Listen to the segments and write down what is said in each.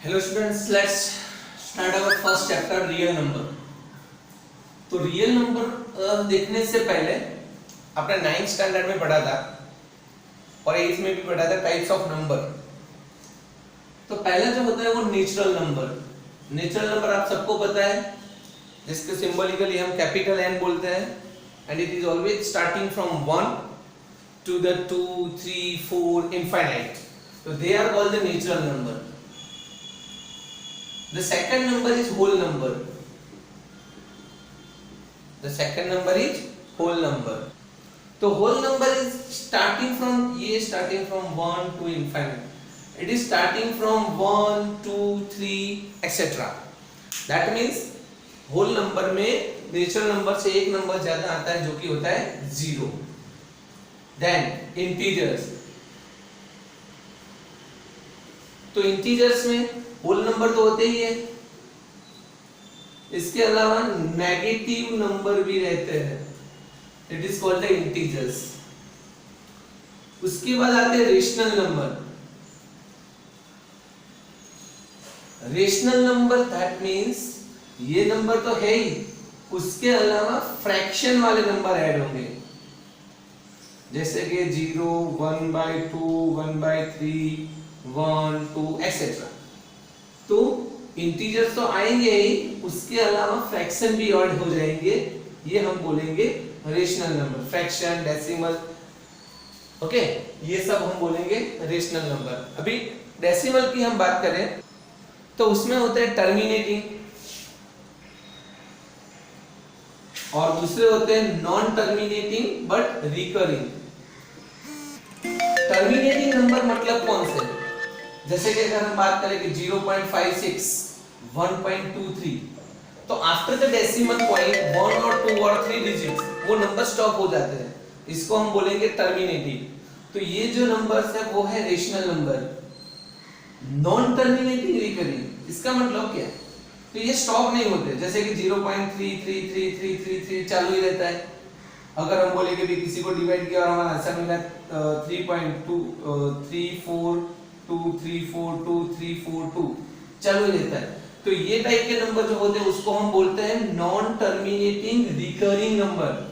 Hello students, let's start our first chapter real number. तो real number देखने से पहले आपने 9th स्टैंडर्ड में पढ़ा था और 8th में भी पढ़ा था टाइप्स ऑफ नंबर। तो पहला जो होता है वो नेचुरल नंबर। नेचुरल नंबर आप सबको पता है, जिसके सिंबॉलिकली हम कैपिटल एन बोलते हैं, and it is always starting from 1 to the 2, 3, 4 infinite. So they are called the natural number. The second number is whole number. The second number is whole number. So whole number is starting from 1 to infinite. It is starting from 1, 2, 3 etc. That means whole number में natural number से एक number ज्यादा आता है जो कि होता है 0. Then integers. तो integers में होल नंबर तो होते ही है, इसके अलावा नेगेटिव नंबर भी रहते हैं, it is called the integers. उसके बाद आते हैं rational number. Rational number that means ये नंबर तो है ही, उसके अलावा फ्रैक्शन वाले नंबर ऐड होंगे, जैसे कि 0, 1/2, 1/3, 1, 2 एक्सेट्रा। तो इंटीजर्स तो आएंगे ही, उसके अलावा फ्रैक्शन भी ऐड हो जाएंगे, ये हम बोलेंगे rational number. Fraction, decimal, okay, ये सब हम बोलेंगे रेशनल नंबर। अभी डेसिमल की हम बात करें तो उसमें होता है टर्मिनेटिंग, और दूसरे होते हैं non terminating but recurring. Terminating number मतलब कौन से, जैसे कि अगर हम बात करें कि 0.56, 1.23, तो आफ्टर द डेसिमल पॉइंट 1 और 2 और 3 डिजिट्स वो नंबर स्टॉप हो जाते हैं, इसको हम बोलेंगे टर्मिनेटिंग। तो ये जो नंबर्स है वो है rational number. Non terminating recurring, इसका मतलब क्या है, तो ये स्टॉप नहीं होते, जैसे कि 0.3333333 चालू ही रहता है। अगर हम बोले कि भी किसी को डिवाइड किया और हमारा आंसर मिला 3.2342342 चालू ही रहता है, तो ये टाइप के नंबर जो होते हैं उसको हम बोलते हैं नॉन टर्मिनेटिंग रिकरिंग नंबर।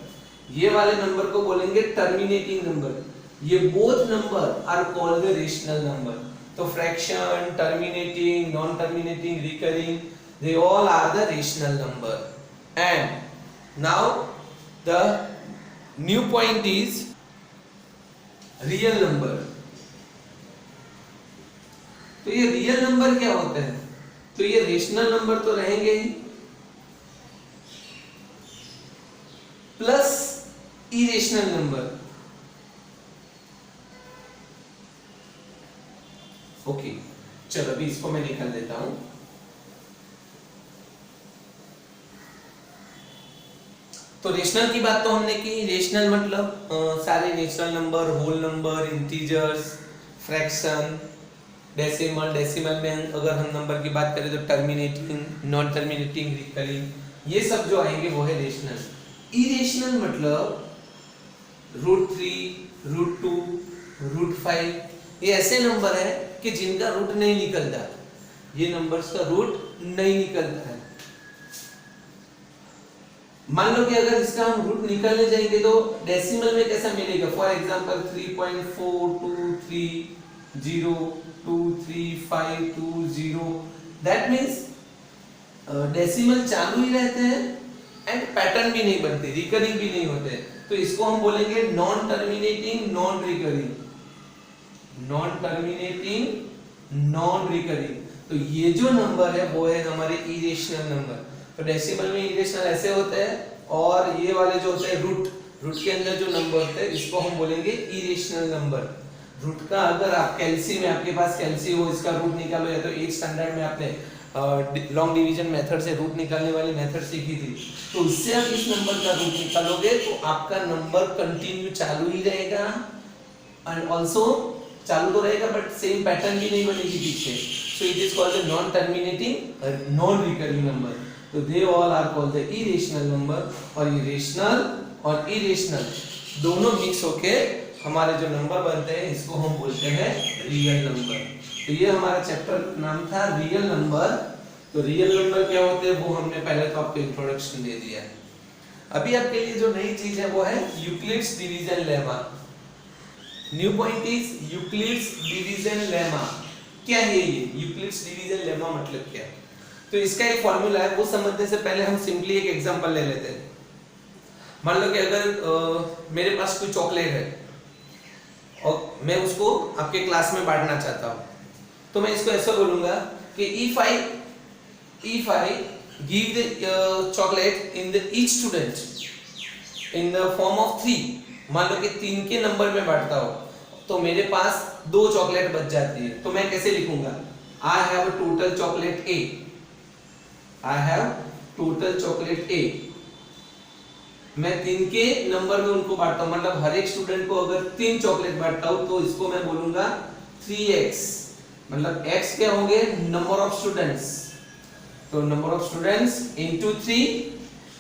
ये वाले नंबर को बोलेंगे टर्मिनेटिंग नंबर। ये both number are called the rational number. तो fraction, terminating, non terminating, recurring, they all are the rational number. And now the new point is real number. तो ये real number क्या होते हैं, तो ये रेशनल नंबर तो रहेंगे ही, प्लस इरेशनल नंबर। ओके, चलो अभी इसको मैं निकाल देता हूं। तो रेशनल की बात तो हमने की। रेशनल मतलब सारे natural number, whole number, integers, fraction, decimal. Decimal में अगर हम नंबर की बात करें तो टर्मिनेटिंग, नॉन टर्मिनेटिंग, रिकरिंग, ये सब जो आएंगे वो है रेशनल। इरेशनल मतलब √3, √2, √5, ये ऐसे नंबर है कि जिनका रूट नहीं निकलता, ये नंबर्स का रूट नहीं निकलता है। मान लो कि अगर इसका हम रूट निकालने जाएंगे तो डेसिमल में कैसा मिलेगा, for example 3.4230235520। That means decimal चालू ही रहते हैं एंड पैटर्न भी नहीं बनते, रिकरिंग भी नहीं होते, तो इसको हम बोलेंगे non terminating, non recurring. Non terminating, non recurring, तो ये जो नंबर है वो है हमारे इरेशनल नंबर। तो डेसिमल में इरेशनल ऐसे होते हैं, और ये वाले जो होते हैं रूट के अंदर जो नंबर होते हैं इसको हम बोलेंगे इरेशनल नंबर। रूट का अगर आप कैलसी में, आपके पास कैलसी हो, इसका रूट निकालो, या तो 8th स्टैंडर्ड में आपने लॉन्ग डिवीजन मेथड से रूट निकालने वाली मेथड सीखी थी, तो उससे आप इस नंबर का रूट निकालोगे तो आपका नंबर कंटिन्यू चालू ही रहेगा, एंड ऑल्सो चालू तो रहेगा बट सेम पैटर्न भी नहीं बनेगी पीछे। So it is called the non terminating, non recurring number. तो they all are called the irrational number. और ये रेशनल और इरेशनल दोनों मिक्स होके हमारे जो नंबर बनते हैं इसको हम बोलते हैं रियल नंबर। तो ये हमारा चैप्टर का नाम था रियल नंबर। तो रियल नंबर क्या होते हैं वो हमने पहले तो आपको इंट्रोडक्शन दे दिया। अभी आपके लिए जो नई चीज है वो है Euclid's division lemma. New point is Euclid's division lemma. क्या है ये यूक्लिड्स डिवीजन लेमा, मतलब क्या? तो इसका एक फॉर्मूला है, वो समझने से पहले हम सिंपली एक एग्जांपल ले लेते हैं। मान लो कि अगर मेरे पास कोई चॉकलेट है और मैं उसको आपके क्लास में बांटना चाहता हूँ, तो मैं इसको ऐसा बोलूंगा कि if I give the chocolate in the each student in the form of 3, मान लो कि 3 के नंबर में बांटता हो तो मेरे पास 2 चॉकलेट बच जाती है। तो मैं कैसे लिखूंगा? I have a total chocolate A, I have total chocolate A। मैं 3 के नंबर में उनको बांटता हूँ, मतलब हर एक स्टूडेंट को अगर 3 चॉकलेट बांटता हूँ तो इसको मैं बोलूंगा 3x, मतलब x क्या होंगे? Number of students. तो number of students into 3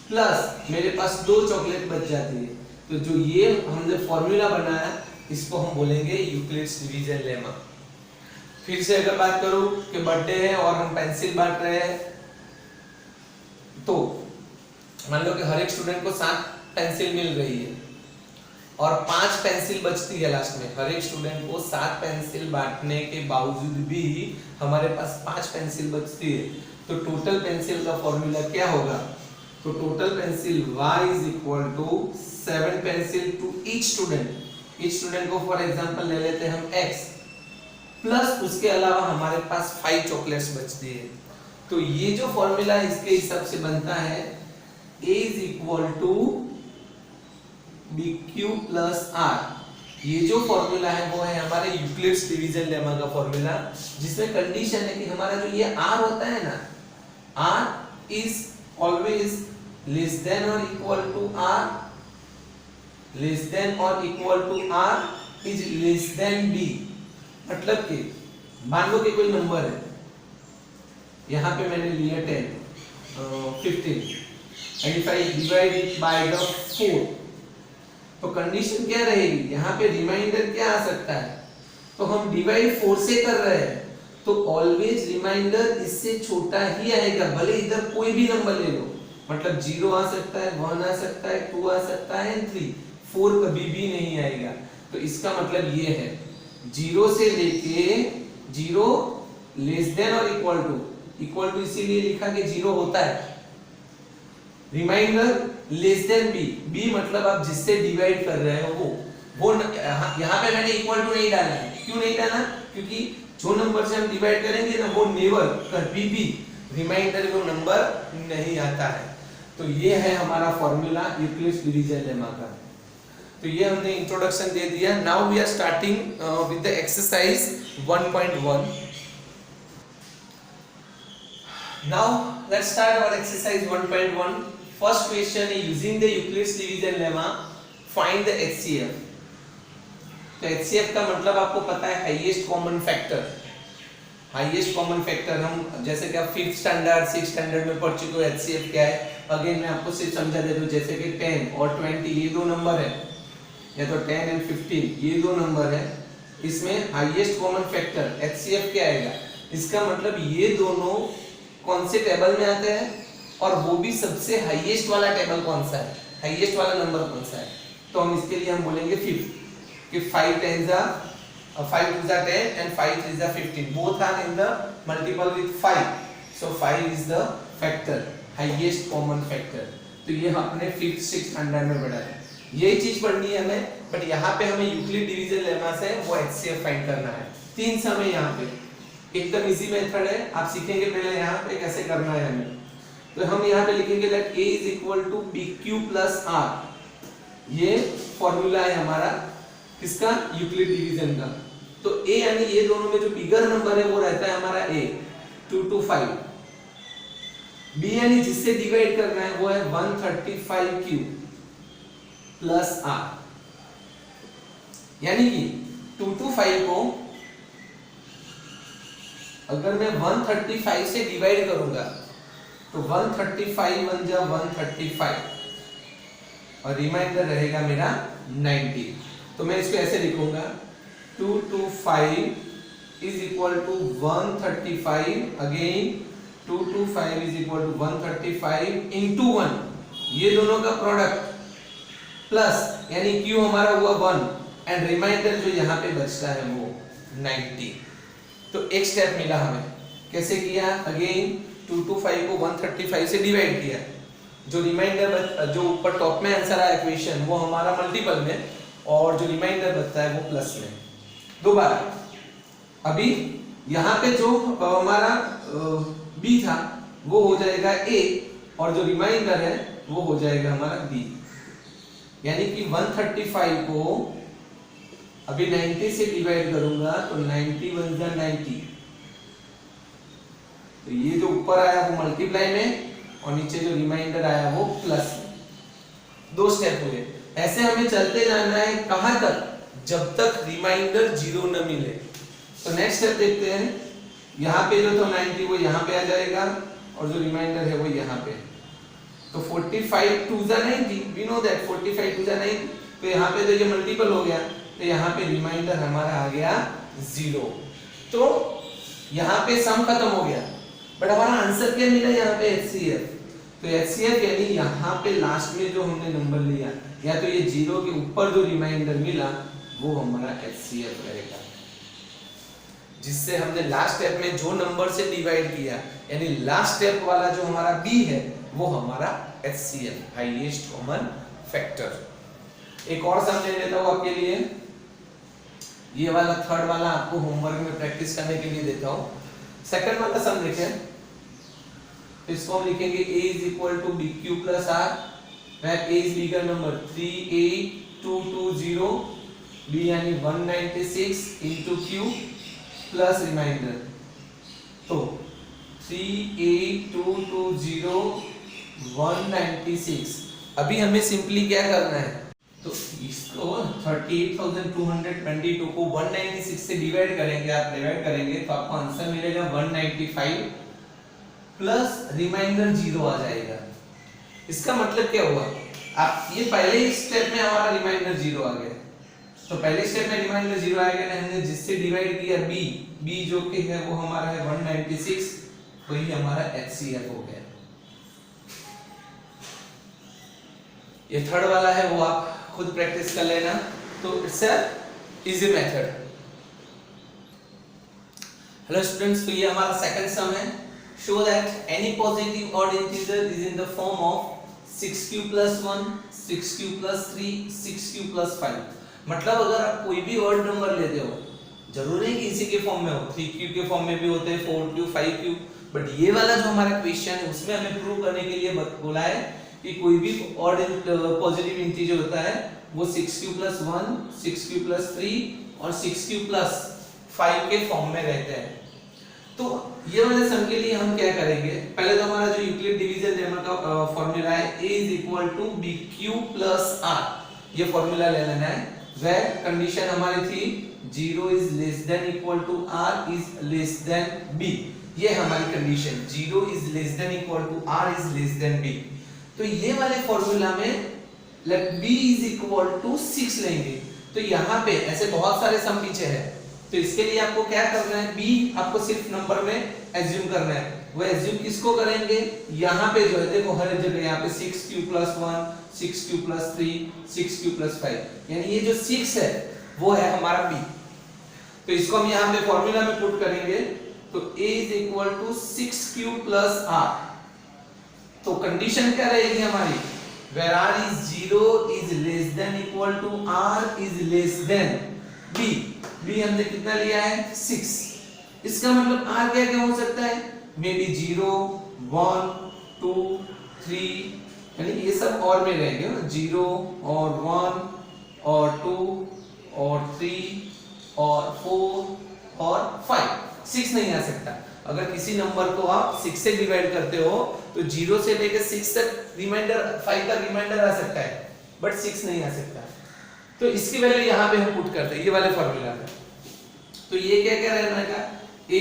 plus मेरे पास 2 चॉकलेट बच जाती है। तो जो ये हमने फॉर्मूला बनाया इसको हम बोलेंगे यूक्लिड्स डिवीजन लेमा। फिर से अगर बात करूं कि बर्थडे है और हम पेंसिल बांट रहे हैं, तो मान लो कि हर एक स्टूडेंट को 7 पेंसिल मिल रही है और 5 पेंसिल बचती है लास्ट में। हर एक स्टूडेंट को 7 पेंसिल बांटने के बावजूद भी हमारे पास 5 पेंसिल बचती है। तो टोटल पेंसिल का फॉर्मूला क्या होगा? तो total pencil y is equal to 7 pencil to each student. Each student को फॉर एग्जांपल ले लेते हैं हम x, प्लस उसके अलावा हमारे पास 5 चॉकलेट्स बचती है। तो ये जो फॉर्मूला इसके हिसाब से बनता है a is equal to bq plus r। ये जो फॉर्मूला है वो है हमारे यूक्लिड्स डिवीजन लेमा का फॉर्मूला, जिसमें कंडीशन है कि हमारा जो ये r होता है ना, r is always less than or equal to r, less than or equal to r is less than b। मतलब कि मान लो कि कोई नंबर है, यहाँ पे मैंने लिया 15 and if I divide it by the 4, तो कंडीशन क्या रहेगी? यहाँ पे रिमाइंडर क्या आ सकता है? तो हम डिवाइड 4 से कर रहे हैं तो ऑलवेज रिमाइंडर इससे छोटा ही आएगा, भले इधर कोई भी नंबर ले लो। मतलब 0 आ सकता है, 1 आ सकता है, 2 आ सकता है, 3, 4 कभी भी नहीं आएगा। तो इसका मतलब ये है 0 से लेके 0 लेस देन और इक्वल टू इसीलिए लिखा कि 0 होता है। रिमाइंडर लेस देन बी मतलब आप जिससे डिवाइड कर रहे हो वो यहाँ पे मैंने इक्वल टू नहीं डाला है। क्यों नहीं डाला? क्योंकि जो नंबर से हम डिवाइड करेंगे ना वो नेवर कभी भी रिमाइंडर में नंबर नहीं आता है। तो ये है हमारा फॉर्मूला यूक्लिड्स डिवीजन लेमा का। तो ये हमने इंट्रोडक्शन दे दिया। Now we are starting with the exercise 1.1। Now let's start our exercise 1.1. First question is using the Euclid's division lemma find the HCF। तो HCF का मतलब आपको पता है highest common factor. Highest common factor हम जैसे कि आप 5th स्टैंडर्ड 6th स्टैंडर्ड में पढ़ चुके हो। HCF क्या है? अगेन मैं आपको सिर्फ समझा दे दूं, जैसे कि 10 और 20 ये 2 नंबर है, या तो 10 एंड 15 ये 2 नंबर है, इसमें हाईएस्ट कॉमन फैक्टर HCF क्या आएगा? इसका मतलब ये दोनों कौन से टेबल में आते हैं और वो भी सबसे हाईएस्ट वाला टेबल कौन सा है, हाईएस्ट वाला नंबर कौन सा है? तो हम इसके लिए हम बोलेंगे 5 कि 5 10s are 5 2s are 10 and 5 3s are 15, both are in the multiple with 5, so 5 is the factor, highest common factor। तो ये हमने 5th 6th स्टैंडर्ड में पढ़ा है, यही चीज पढ़नी है हमें। बट यहाँ पे हमें यूक्लिड डिवीजन लेमा से वो HCF फाइंड करना है। 3 समय यहाँ पे एकदम इजी मेथड है, आप सीखेंगे पहले यहाँ पे कैसे करना है हमें। तो हम यहाँ पे लिखेंगे that a is equal to bq plus r। ये फॉर्मूला है हमारा किसका? यूक्लिड डिवीजन का। तो a यानी ये दोनों में जो बिगर नंबर है वो रहता है हमारा a 2 to 5। b यानी जिससे डिवाइड करना है वो है 135q प्लस r। यानी कि 2 to 5 को अगर मैं 135 से डिवाइड करूंगा तो 135 1 जा 135 और रिमाइंडर रहेगा मेरा 90। तो मैं इसको ऐसे लिखूंगा 2 to 5 is equal to 135, again 225 is equal to 135 into 1, ये दोनों का प्रोडक्ट प्लस यानी Q हमारा हुआ 1 एंड रिमाइंडर जो यहाँ पे बचता है वो 90। तो एक स्टेप मिला हमें, कैसे किया, अगेन 225 को 135 से डिवाइड किया, जो रिमाइंडर जो ऊपर टॉप में आंसर आया इक्वेशन वो हमारा मल्टीपल में और जो रिमाइंडर बचता है वो प्लस में। दोबारा अभी यहाँ पे जो हमारा b था वो हो जाएगा a और जो रिमाइंडर है वो हो जाएगा हमारा b, यानी कि 135 को अभी 90 से डिवाइड करूंगा तो 90 1 जा 90, तो ये जो ऊपर आया वो मल्टीप्लाई में और नीचे जो रिमाइंडर आया वो प्लस में। दो स्टेप हुए, ऐसे हमें चलते जाना है कहां तक, जब तक रिमाइंडर 0 न मिले। तो नेक्स्ट स्टेप देखते हैं, यहाँ पे जो था 90 वो यहाँ पे आ जाएगा और जो रिमाइंडर है वो यहाँ पे, तो 45 2 जा 90, वी नो दैट 45 2 जा 90, तो यहाँ पे तो ये मल्टीपल हो गया, तो यहाँ पे रिमाइंडर हमारा आ गया 0। तो यहाँ पे सम खत्म हो गया, बट हमारा आंसर क्या मिला यहाँ पे HCF। तो HCF यानी यहाँ पे लास्ट में जो हमने नंबर लिया या तो ये 0 के ऊपर जो रिमाइंडर मिला वो हमारा HCF रहेगा, जिससे हमने लास्ट स्टेप में जो नंबर से डिवाइड किया यानी लास्ट स्टेप वाला जो हमारा B है वो हमारा HCF, हाईएस्ट कॉमन फैक्टर। एक और सम ले लेता हूँ आपके लिए, ये वाला थर्ड वाला आपको होमवर्क में प्रैक्टिस करने के लिए देता हूँ। सेकंड वाला सम देखें, तो इसको हम लिखेंगे a is equal to bq plus r, where a is bigger number 38220, b यानी 196 into q प्लस रिमाइंडर, तो 38220 196। अभी हमें सिंपली क्या करना है, तो इसको 38,222 को 196 से डिवाइड करेंगे, आप डिवाइड करेंगे तो आपको आंसर मिलेगा 195 प्लस रिमाइंडर 0 आ जाएगा। इसका मतलब क्या हुआ, आप ये पहले ही स्टेप में हमारा रिमाइंडर 0 आ गया, तो पहले स्टेप में रिमाइंडर 0 आ गया, हमने जिससे डिवाइड किया b जो कि है वो हमारा है 196, वही हमारा HCF हो गया। ये थर्ड वाला है वो आप खुद प्रैक्टिस कर लेना, तो it's a easy method. Hello students, तो ये हमारा सेकंड सम है, show that any positive odd integer is in the form of 6q + 1 6q + 3 6q + 5। मतलब अगर आप कोई भी ऑड नंबर लेते हो, जरूरी नहीं कि इसी के फॉर्म में हो, 3q के फॉर्म में भी होते हैं 4q 5q, बट ये वाला जो हमारा क्वेश्चन है उसमें हमें प्रूव करने के लिए बोला है कि कोई भी ऑड पॉजिटिव इंटीजर होता है वो 6q + 1 6q + 3 और 6q + 5 के फॉर्म में रहते हैं। तो ये वाले सम के लिए हम क्या करेंगे, पहले तो हमारा जो यूक्लिड डिवीजन लेमा का फॉर्मूला है a = bq + r, ये फॉर्मूला ले लेना है, where कंडीशन हमारी थी 0 is less than equal to r is less than b, ये हमारी condition 0 is less than equal to r is less than b। तो ये वाले फॉर्मूला में b is equal to 6 लेंगे, तो यहाँ पे ऐसे बहुत सारे सम पीछे है, तो इसके लिए आपको क्या करना है, b आपको सिर्फ नंबर में एज्यूम करना है। वो एज्यूम किसको करेंगे, यहाँ पे जो है देखो हर जगह यहाँ पे 6q + 1 6q + 3 6q + 5, यानी ये जो 6 है वो है हमारा b। तो इसको हम यहाँ पे फॉर्मूला में पुट करेंगे, तो a = 6q + r। तो कंडीशन क्या रहेगी हमारी, where r is 0 is less than equal to r is less than b। b हमने कितना लिया है 6, इसका मतलब r क्या क्या हो सकता है, मे बी 0 1 2 3, यानी ये सब और में रहेंगे ना, 0 और 1 और 2 और 3 और 4 और 5, 6 नहीं आ सकता। अगर किसी नंबर को आप 6 से डिवाइड करते हो तो 0 से लेकर 6 तक रिमाइंडर 5 का रिमाइंडर आ सकता है, बट 6 नहीं आ सकता। तो इसकी वैल्यू यहाँ पे हम पुट करते हैं ये वाले फॉर्मूला में। तो ये क्या क्या रहना है, a =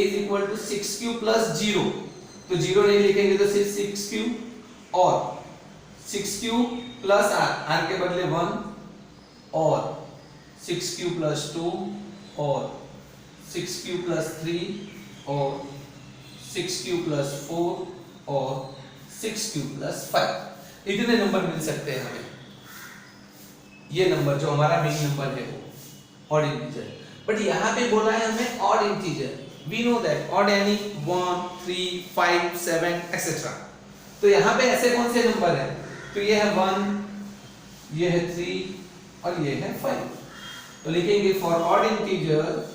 6q + 0, तो 0 नहीं लिखेंगे तो सिर्फ 6q और 6q + r के बदले 1 और 6q + 2 और 6q प्लस 3 और 6q प्लस 4 और 6q प्लस 5। इतने नंबर मिल सकते हैं हमें। ये नंबर जो हमारा मेन नंबर है वो ऑड इंटीजर। बट यहाँ पे बोला है हमें odd integer. We know that odd यानी 1, 3, 5, 7 एक्सेट्रा। तो यहाँ पे ऐसे कौन से नंबर है? तो ये है 1, ये है 3 और ये है 5। तो लिखेंगे फॉर ऑड इंटीजर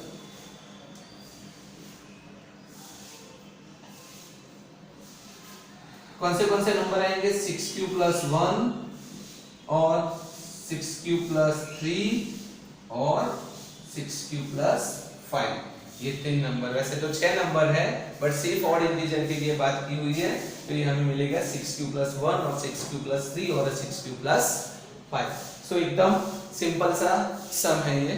कौन से नंबर आएंगे? 6q प्लस 1 और 6q प्लस 3 और 6q प्लस 5। ये 3 नंबर। वैसे तो 6 नंबर है बट सिर्फ ऑड इंटीजर के लिए बात की हुई है। तो ये हमें मिलेगा 6q प्लस 1 और 6q प्लस 3 और 6q प्लस 5। सो एकदम सिंपल सा सम है ये।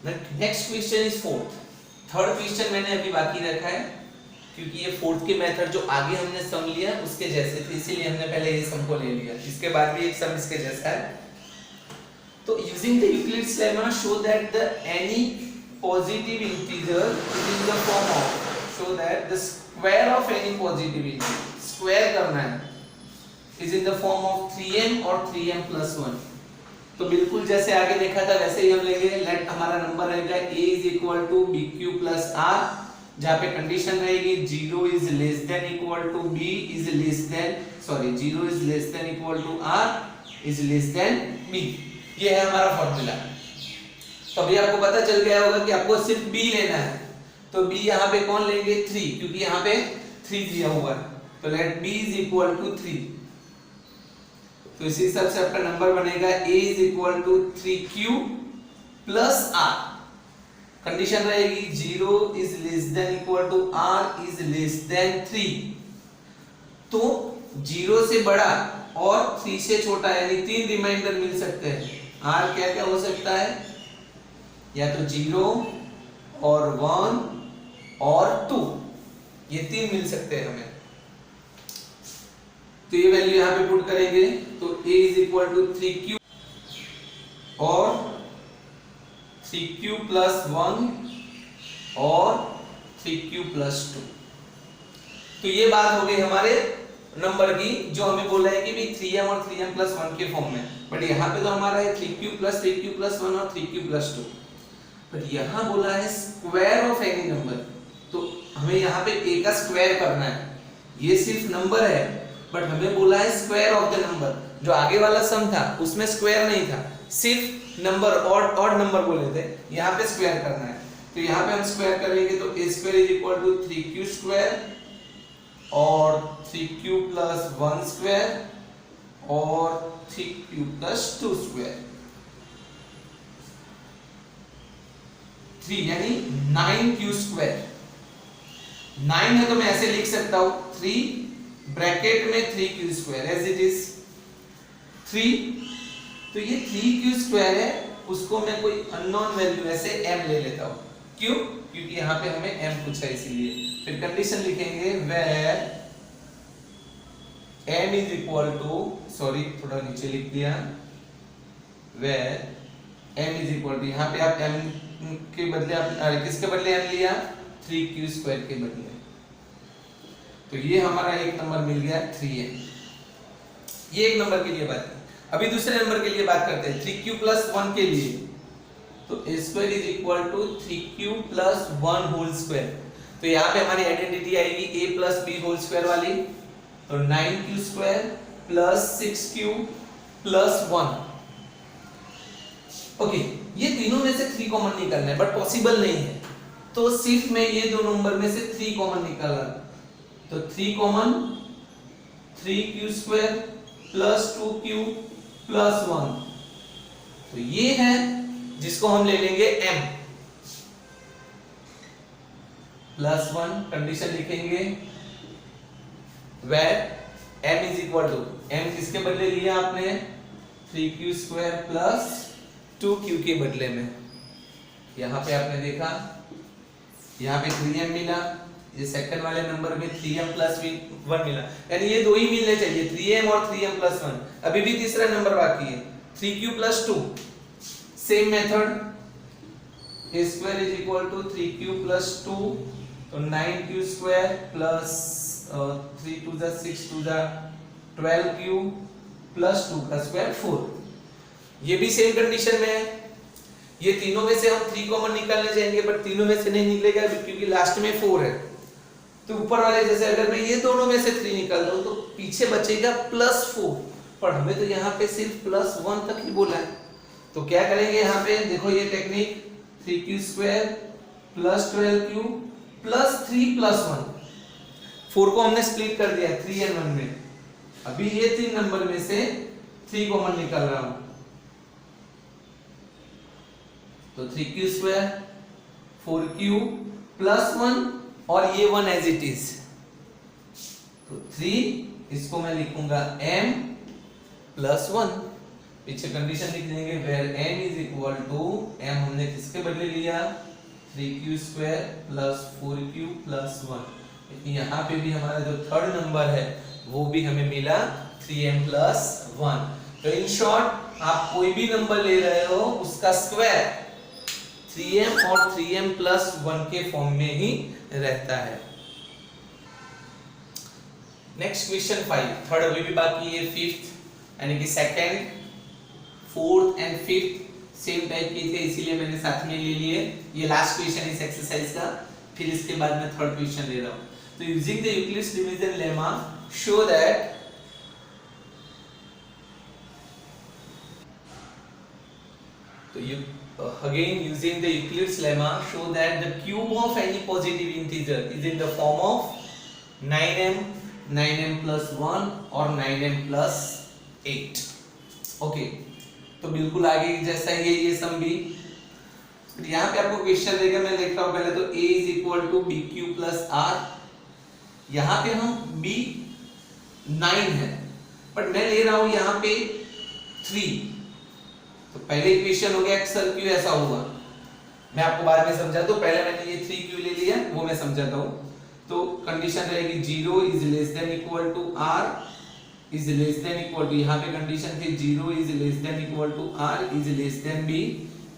Next question is fourth. Third question मैंने अभी बाकी रखा है क्योंकि ये फोर्थ के मेथड जो आगे हमने सम लिया उसके जैसे थे, इसीलिए हमने पहले ये सम को ले लिया। इसके बाद भी एक सम इसके जैसा है। तो using the Euclid's lemma show that the any positive integer is in the form of, show that the square of any positive integer, square करना है, is in the form of 3m और 3m प्लस 1। तो बिल्कुल जैसे आगे देखा था वैसे ही हम लेंगे। लेट हमारा नंबर रहेगा a is equal to bq plus r, जहां पे कंडीशन रहेगी 0 is less than equal to b is less than, sorry 0 is less than equal to r is less than b। ये है हमारा फॉर्मूला। तो अभी आपको पता चल गया होगा कि आपको सिर्फ b लेना है। तो b यहां पे कौन लेंगे? 3, क्योंकि यहां पे 3 दिया हुआ है। तो let b is equal to 3। तो इसी हिसाब से आपका नंबर बनेगा a is equal to 3q plus r। Condition रहेगी 0 is less than equal to r is less than 3। तो 0 से बड़ा और 3 से छोटा यानी 3 रिमाइंडर मिल सकते हैं। r क्या क्या हो सकता है? या तो 0 और 1 और 2, ये 3 मिल सकते हैं हमें। तो ये वैल्यू यहां पे पुट करेंगे तो a is equal to 3q और 3q प्लस 1 और 3q प्लस 2। तो ये बात हो गई हमारे नंबर की जो हमें बोला है कि भी 3m और 3m प्लस 1 के फॉर्म में। बट यहाँ पे तो हमारा है 3q प्लस 1 और 3q प्लस 2। बट यहाँ बोला है स्क्वायर ऑफ एनी नंबर। तो हमें यहाँ पे a का स्क्वायर करना है। ये सिर्फ नंबर है बट हमें बोला है स्क्वायर ऑफ द नंबर। जो आगे वाला सम था उसमें स्क्वायर नहीं था, सिर्फ नंबर ऑड नंबर बोले थे। यहाँ पे स्क्वायर करना है। तो यहाँ पे हम स्क्वायर करेंगे तो a square is equal to 3q square और 3q प्लस 1 स्क्वायर और 3q प्लस 2 स्क्वायर, 3 यानी 9q स्क्वायर। 9 है तो मैं ऐसे लिख सकता हूं 3 ब्रैकेट में 3q square as it is 3। तो ये 3q स्क्वायर है, उसको मैं कोई अननोन वैल्यू ऐसे m ले लेता हूं। क्यों? क्योंकि यहाँ पे हमें m पूछा है इसीलिए। फिर कंडीशन लिखेंगे where m is equal to, sorry थोड़ा नीचे लिख दिया, where m is equal to, यहाँ पे आप m के बदले आप किसके बदले m लिया? 3q स्क्वायर के बदले। तो ये हमारा एक नंबर मिल गया 3m। ये एक नंबर के लिए बात है। अभी दूसरे नंबर के लिए बात करते हैं 3q प्लस 1 के लिए। तो a square is equal to 3q plus 1 whole square. तो यहाँ पे हमारी आइडेंटिटी आएगी a plus b whole square वाली। तो 9q square plus 6q plus 1। Okay, ये तीनों में से 3 कॉमन निकालना है बट पॉसिबल नहीं है। तो सिर्फ मैं ये दो नंबर में से 3 कॉमन निकाला। तो 3 common, 3q square plus 2q plus 1। तो ये है जिसको हम ले लेंगे m प्लस 1। कंडीशन लिखेंगे where m is equal to, m किसके बदले लिया आपने? 3q स्क्वायर प्लस 2q के बदले में। यहाँ पे आपने देखा यहाँ पे 3m मिला, ये सेकंड वाले नंबर में 3m प्लस 1 मिला, यानी ये दो ही मिलने चाहिए 3m और 3m प्लस 1। अभी भी तीसरा नंबर बाकी है 3q plus 2। Same method A square is equal to 3q plus 2, तो 9q square plus 3 to the 6 to the 12q plus 2 का स्क्वायर 4। ये भी सेम कंडीशन में है। ये तीनों में से हम 3 कॉमन निकालने जाएंगे, बट तीनों में से नहीं निकलेगा क्योंकि लास्ट में 4 है। तो ऊपर वाले जैसे अगर मैं ये दोनों में से 3 निकाल दूं तो पीछे बचेगा +4, पर हमें तो यहाँ पे सिर्फ +1 तक ही बोला है। तो क्या करेंगे यहाँ पे, देखो ये technique, 3q square plus 12q plus 3 plus 1, 4 को हमने स्प्लिट कर दिया 3 और 1 में। अभी ये 3 नंबर में से 3 कॉमन निकाल रहा हूं, तो 3q स्क्वायर 4q प्लस 1 और ये 1 एज इट इज, तो 3, इसको मैं लिखूंगा m प्लस 1। पीछे कंडीशन लिख देंगे where m is equal to, m हमने किसके बदले लिया, 3q square plus 4q plus 1। यहाँ पे भी हमारा जो थर्ड नंबर है वो भी हमें मिला 3m प्लस 1। तो इन शॉर्ट आप कोई भी नंबर ले रहे हो उसका स्क्वायर 3m और 3m प्लस 1 के फॉर्म में ही रहता है। नेक्स्ट क्वेश्चन 5, थर्ड अभी भी बाकी है, फिफ्थ यानी कि second, fourth and fifth sem type के थे इसीलिए मैंने साथ में ले लिए। ये लास्ट क्वेश्चन इस एक्सरसाइज का, फिर इसके बाद मैं थर्ड क्वेश्चन ले रहा हूं। तो using the Euclid's division lemma show that again using the Euclid's lemma show that the cube of any positive integer is in the form of 9m, 9m plus 1 और 9m plus 8। ओके, तो बिल्कुल आगे जैसा ही है ये सम भी। यहाँ पे आपको क्वेश्चन देगा, मैं लिख रहा हूँ पहले तो a is equal to bq plus r। यहाँ पे हम b 9 है, बट मैं ले रहा हूँ यहाँ पे 3, तो पहले इक्वेशन हो गया एक्सल क्यू ऐसा होगा, मैं आपको बाद में समझा दूं, पहले मैंने ये 3q ले लिया वो मैं समझाता हूं। तो कंडीशन रहेगी 0 is less than equal to r is less than equal to, यहाँ पे कंडीशन थी 0 is less than equal to r is less than b,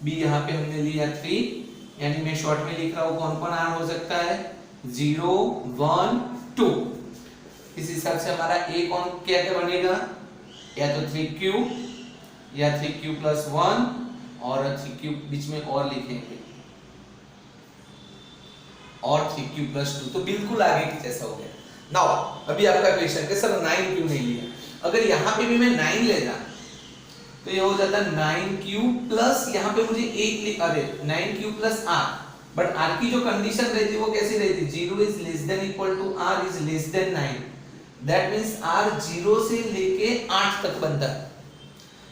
b यहाँ पे हमने लिया 3, यानी मैं शॉर्ट में लिख रहा हूँ कौन कौन r हो सकता है, 0 1 2। इस हिसाब से हमारा a कौन क्या क्या बनेगा, या तो 3q या 3q प्लस 1 और 3q बीच में और लिखेंगे और 3q प्लस 2, तो बिल्कुल आगे की जैसा हो गया। नाउ अभी आपका क्वेश्चन है सर 9 क्यों नहीं लिया, अगर यहाँ पे भी मैं 9 लेता तो ये हो जाता 9q प्लस यहाँ पे मुझे 1 लिख, अरे 9q plus r, but r की जो कंडीशन रहती वो कैसी रहती, 0 is less than equal to r is less than 9, that means r 0 से लेके 8 तक बनता है,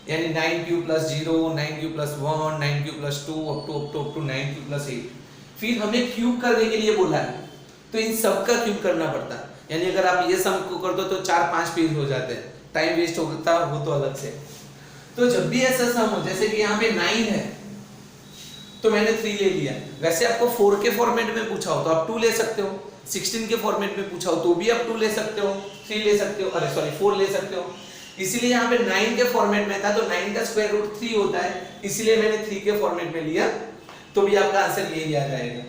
यानी 9q plus 0, 9q plus 1, 9q plus 2 up to 9q plus 8। फिर हमें क्यूब करने के लिए बोला है, तो इन सब का क्यूब करना पड़ता है, यानी अगर आप ये सम को कर दो तो 4-5 पेज हो जाते हैं, टाइम वेस्ट होता है वो तो अलग से। तो जब भी ऐसा सम हो, जैसे कि यहाँ पे 9 है तो मैंने 3 ले लिया, वैसे आपको 4 के फॉर्मेट में पूछा हो तो आप 2 ले सकते हो, 16 के फॉर्मेट में पूछा हो तो भी आप 2 ले सकते हो, 3 ले सकते हो, अरे सॉरी 4 ले सकते हो। इसीलिए यहाँ पे 9 के फॉर्मेट में था तो 9 का स्क्वायर रूट 3 होता है, इसीलिए मैंने 3 के फॉर्मेट में लिया, तो भी आपका आंसर यही आ जाएगा।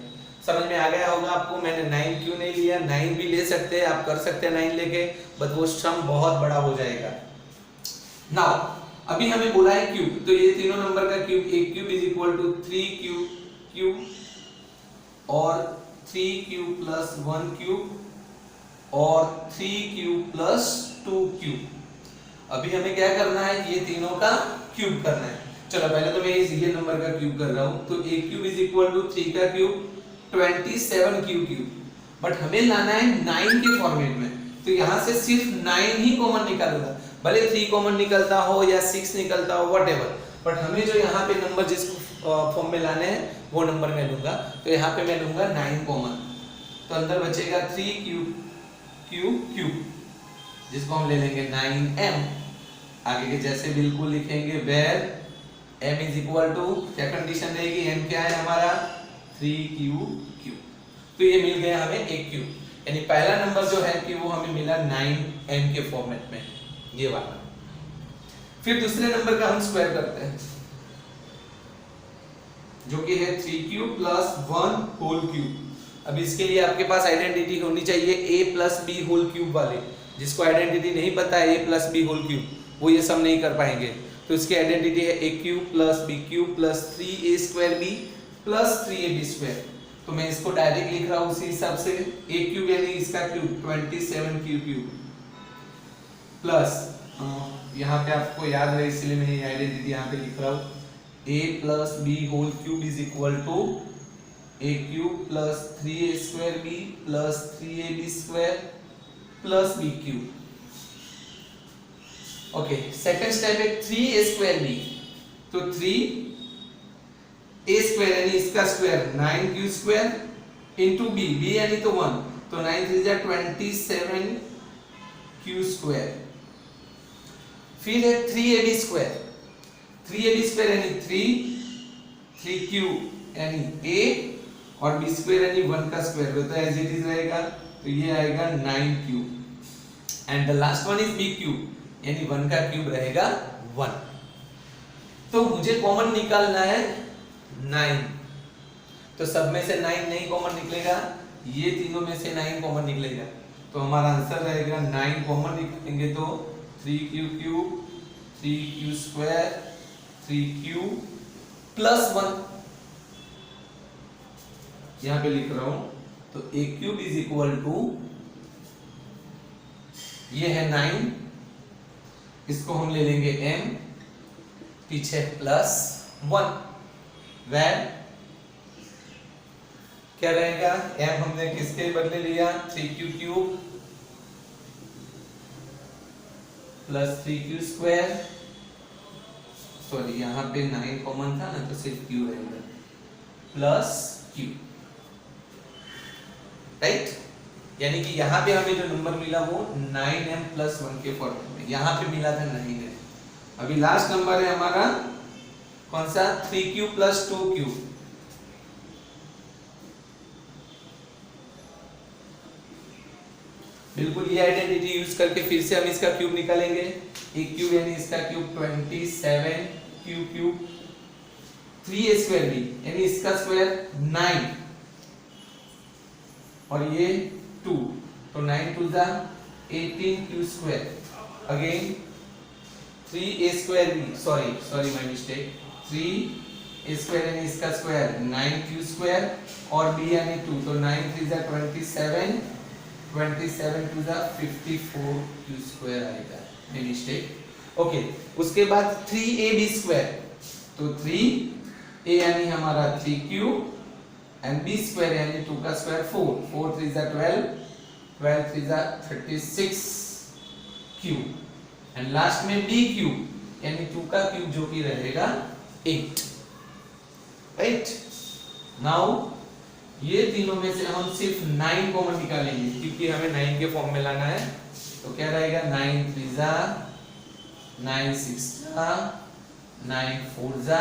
समझ में आ गया होगा आपको मैंने 9 क्यों नहीं लिया, 9 भी ले सकते हैं आप, कर सकते हैं 9 लेके, बट वो सम बहुत बड़ा हो जाएगा। नाउ अभी हमें बोला है क्यूब, तो ये तीनों नंबर का क्यूब, एक cube is equal to 3 cube और 3 क्यूब प्लस 1 क्यूब और 3 क्यूब प्लस 2 क्यूब। अभी हमें क्या करना है, ये तीनों का क्यूब करना है। चलो पहले तो मैं ये नंबर का क्यूब कर रहा हूं, तो a cube is equal to 3 का क्यूब 27 क्यूब, बट हमें लाना है 9 के फॉर्मेट में, तो यहाँ से सिर्फ 9 ही कॉमन निकालूंगा, भले 3 कॉमन निकलता हो या 6 निकलता हो व्हाटएवर, बट हमें जो यहाँ पे नंबर जिस फॉर्म में लाने हैं वो नंबर मैं लूंगा, तो यहाँ पे मैं लूंगा 9 कॉमन, तो अंदर बचेगा 3 क्यूब जिसको हम ले लेंगे 9m, आगे के जैसे बिल्कुल लिखेंगे where m is equal to, क्या कंडीशन रहेगी, m क्या है हमारा 3q, तो ये मिल गया हमें एक क्यूब, यानी पहला नंबर जो है कि वो हमें मिला 9m के फॉर्मेट में, ये वाला। फिर दूसरे नंबर का हम स्क्वायर करते हैं, जो कि है 3q प्लस 1 होल क्यूब। अब इसके लिए आपके पास आइडेंटिटी होनी चाहिए a plus B whole cube वाले। जिसको आइडेंटिटी नहीं पता है a plus B whole cube, वो ये सब नहीं कर पाएंगे। तो इसकी आइडेंटिटी है a cube plus b cube plus 3a square b plus 3ab square. तो मैं इसको डायरेक्ट लिख रहा हूँ उसी हिसाब से। a क्यूब यानी इसका क्यूब 27q क्यूब प्लस यहाँ पे आपको याद रहे इसलिए मैं ये आइडेंटिटी यहाँ पे लिख रहा हूँ। a plus B whole cube is equal to a cube plus 3a square b plus 3ab square plus b cube. Okay, second step है 3a स्क्वायर b। तो 3a स्क्वायर यानी इसका square 9q square into b, b यानी तो 1, तो 9 3 जा 27q square. फिर है 3ab स्क्वायर, 3ab स्क्वायर यानी 3q यानी a और b स्क्वायर यानी 1 का स्क्वायर होता है एज इट इज रहेगा। तो ये आएगा 9q and the last one is b cube यानी 1 का क्यूब रहेगा 1। तो मुझे कॉमन निकालना है 9। तो सब में से 9 नहीं कॉमन निकलेगा, ये तीनों में से 9 कॉमन निकलेगा। तो हमारा आंसर रहेगा 9 कॉमन निकालेंगे तो 3q cube 3q square 3q plus 1 यहाँ पे लिख रहा हूं। तो a cube is equal to, ये है 9, इसको हम ले लेंगे m, पीछे प्लस 1, वैन क्या रहेगा, m हमने किसके बदले लिया 3q cube plus 3q square. Sorry यहाँ पे 9 कॉमन था ना, तो सिर्फ q रहेगा प्लस q, राइट। यानी कि यहाँ पे हमें जो नंबर मिला वो 9m प्लस 1 के फॉर्म में, यहाँ पे मिला था 9m। अभी लास्ट नंबर है हमारा कौन सा 3q प्लस 2q। बिल्कुल ये आइडेंटिटी यूज करके फिर से हम इसका क्यूब निकालेंगे। एक क्यूब यानी इसका cube 27q cube 3a square b यानी इसका स्क्वायर 9 और ये 2, तो 9 2 जा 18q square again 3a square b, sorry my mistake, 3a square यानी इसका स्क्वायर 9q स्क्वायर और b यानी 2, तो 9 3 जा 27 27 2 जा 54q स्क्वायर आएगा, माय मिस्टेक। ओके, उसके बाद 3ab स्क्वायर, तो 3a यानी हमारा 3q and b स्क्वायर यानी 2 का स्क्वायर 4, 4 3 जा 12, 12 3 जा 36q एंड लास्ट में b क्यूब यानी 2 का क्यूब जो कि रहेगा 8, राइट। नाउ ये तीनों में से हम सिर्फ 9 कॉमन निकालेंगे क्योंकि हमें 9 के फॉर्म में लाना है। तो क्या रहेगा 9 3 जा 9 6 जा 9 4 जा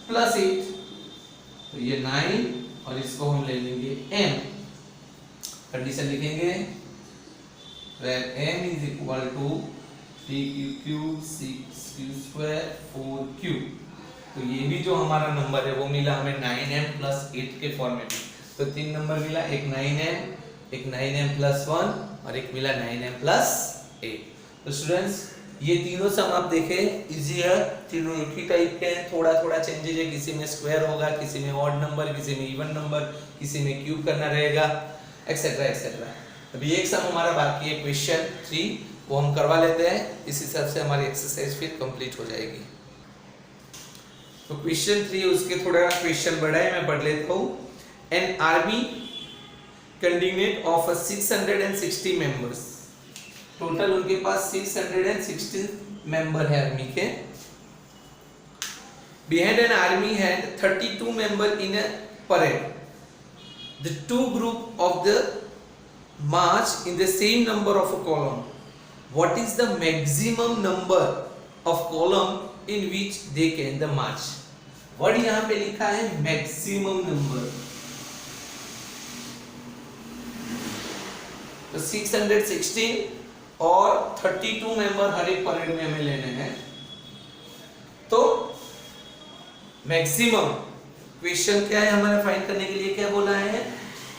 प्लस 8, तो ये 9 और इसको हम ले लेंगे m, कंडीशन लिखेंगे where m is equal to 3q cube 6q square 4q। तो ये भी जो हमारा नंबर है वो मिला हमें 9m प्लस 8 के फॉर्म में। तो 3 नंबर मिला, एक 9m, एक 9m प्लस 1 और एक मिला 9m प्लस 8। तो स्टूडेंट्स ये तीनों सम आप देखें इजी है, तीनों एक ही टाइप के हैं, थोड़ा थोड़ा चेंजेज है, किसी में स्क्वायर होगा, किसी में ऑड नंबर, किसी में इवन नंबर, किसी में क्यूब करना रहेगा, एक्सेट्रा एक्सेट्रा। अभी एक सम हमारा बाकी है क्वेश्चन 3, वो हम करवा लेते हैं, इस हिसाब से हमारी एक्सरसाइज फिर कंप्लीट हो जाएगी। तो क्वेश्चन 3 उसके थोड़ा क्वेश्चन बड़ा है, मैं पढ़ लेता हूँ। An army contingent of 660 members, total उनके पास 616 मेंबर है आर्मी के। Behind an army had 32 members in a parade. The two group of the march in the same number of a column. What is the maximum number of column in which they can the march? Word यहाँ पे लिखा है maximum number. तो 616 और 32 member हर एक parade में हमें लेने हैं। तो मैक्सिमम क्वेश्चन क्या है हमारा फाइंड करने के लिए, क्या बोला है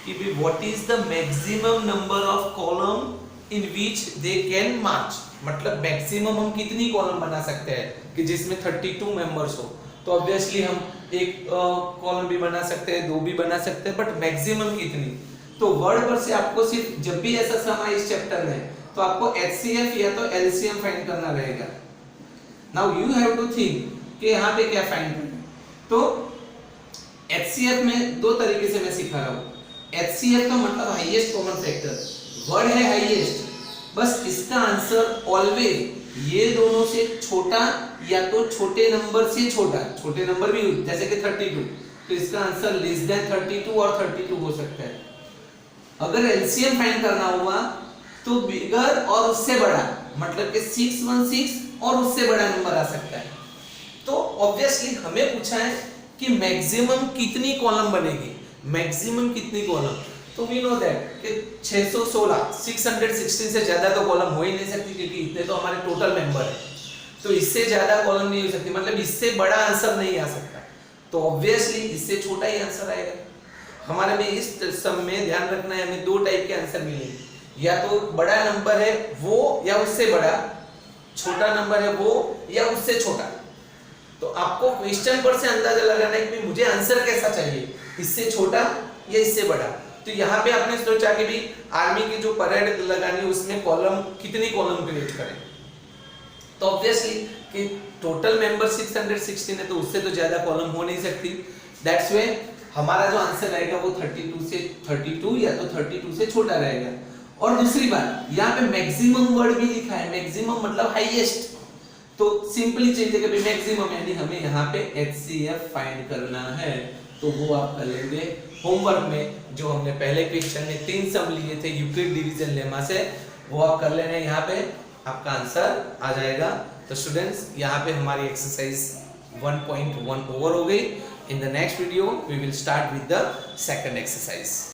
कि भी what is the maximum number of column in which they can march, मतलब मैक्सिमम हम कितनी कॉलम बना सकते हैं कि जिसमें 32 मेंबर्स हो। तो ऑब्वियसली हम एक कॉलम भी बना सकते हैं, दो भी बना सकते हैं, बट मैक्सिमम कितनी। तो वर्ड पर से आपको सिर्फ जब भी ऐसा सम आए इस चैप्टर में तो आपको HCF या तो LCM फाइंड करना रहेगा। Now you have to think कि यहाँ पे क्या फाइंड करना है। तो HCF में दो तरीके से मैं सिखा रहा हूँ। HCF का मतलब हाईएस्ट कॉमन फैक्टर, वर्ड है हाईएस्ट, बस इसका आंसर ऑलवेज ये दोनों से छोटा या तो छोटे नंबर से छोटा, छोटे नंबर भी जैसे कि 32, तो इसका आंसर लेस देन 32 और 32 हो सकता है। अगर LCM फाइंड करना हुआ तो बिगर और उससे बड़ा, मतलब कि 616 और उससे बड़ा नंबर आ सकता है। तो ऑब्वियसली हमें पूछा है कि मैक्सिमम कितनी कॉलम बनेगी, मैक्सिमम कितनी कॉलम। तो वी नो दैट कि 616 616 से ज्यादा तो कॉलम हो ही नहीं सकती, क्योंकि इतने तो हमारे टोटल मेंबर है। तो इससे ज्यादा कॉलम नहीं हो सकती, मतलब इससे बड़ा आंसर नहीं आ सकता। तो ऑब्वियसली इससे छोटा ही आंसर आएगा। हमारे में इस सम में ध्यान रखना है, हमें दो टाइप के आंसर मिलेंगे, या तो बड़ा नंबर है वो या उससे बड़ा, छोटा नंबर है वो या उससे छोटा। तो आपको क्वेश्चन पर से अंदाजा लगाना है कि मुझे आंसर कैसा चाहिए, इससे छोटा या इससे बड़ा। तो यहाँ पे आपने सोचा कि भी आर्मी की जो परेड लगानी उसमें कॉलम कितनी कॉलम क्रिएट करें। तो ऑब्वियसली कि टोटल मेंबर 616 है तो उससे तो ज्यादा कॉलम हो नहीं सकती। दैट्स वे हमारा जो आंसर रहेगा वो 32 या तो 32 से छोटा रहेगा। और दूसरी बात, यहाँ पे मैक्सिमम वर्ड भी लिखा है, मैक्सिमम मतलब हाईएस्ट। तो सिंपली चाहिए कि मैक्सिमम यानी हमें यहाँ पे HCF फाइंड करना है। तो वो आप कर लेंगे होमवर्क में, जो हमने पहले क्वेश्चन में 3 सम लिए थे यूक्लिड डिवीजन लेमा से, वो आप कर लेना। यहाँ पे आपका आंसर आ जाएगा। तो स्टूडेंट्स यहाँ पे हमारी एक्सरसाइज 1.1 ओवर हो गई। In the next video we will start with the second exercise.